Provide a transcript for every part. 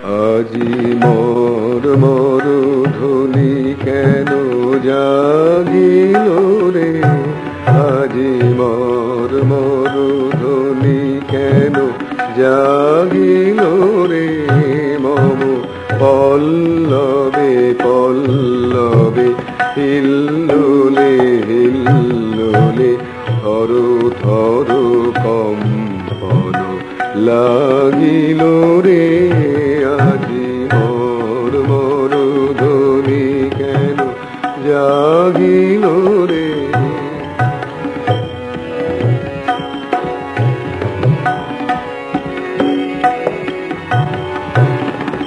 আজি মোর মরুধুলি কেন জাগিল রে, আজি মোর মরুধুলি কেন জাগিল রে, মম পল্লবে পল্লবে হিল্লোলে হিল্লোলে থরু থরু কম্পন লাগিল রে, আজি মোর মরুধুলি কেন জাগিল রে।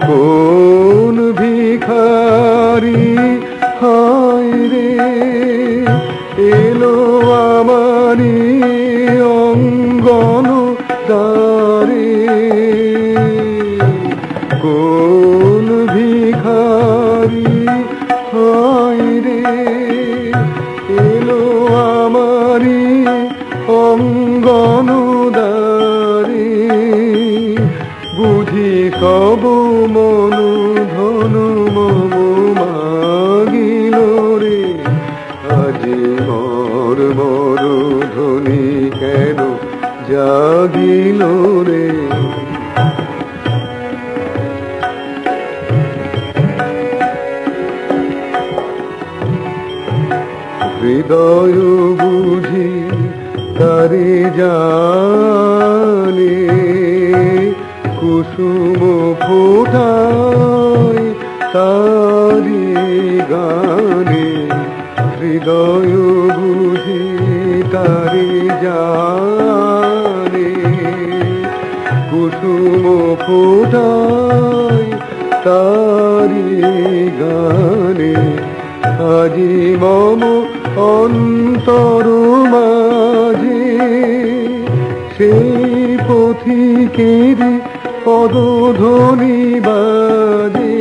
কোন ভিখারি হায় রে এলো আমারি অঙ্গন দ্বারে, কোন ভিখারি হায় রে এলো আমারি অঙ্গন দ্বারে, বুঝি সব মনু ধনু মম মাগিল রে, আজি মোর মরুধুলি কেন জাগিল রে। হৃদয় বুঝি তারে জানে, কুসুম ফোটায় তারি গানে, হৃদয় বুঝি তারি জানে, কুসুম ফোটায় তারি গানে, আজি মম অন্তর মাঝে সেই পথিকের পদধ্বনি বাজে,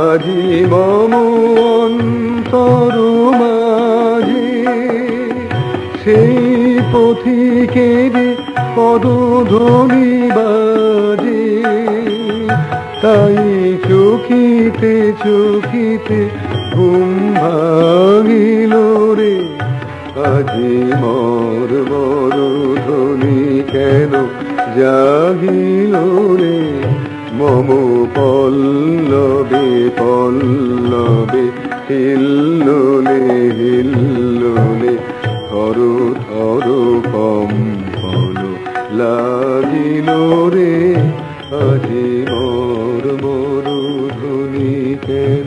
আজি মম অন্তর মাঝে সেই পথিকের পদধ্বনি বাজে, তাই চকিতে চকিতে ঘুম ভাঙিল রে, আজি মোর মরুধুলি কেন জাগিল রে, মম পল্লবে পল্লবে হিল্লোলে হিল্লোলে থরু থরু কম্পন লাগিল রে, আজি মোর মরুধুলি কেন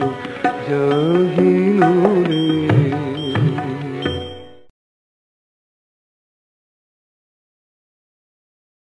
জাগিল রে।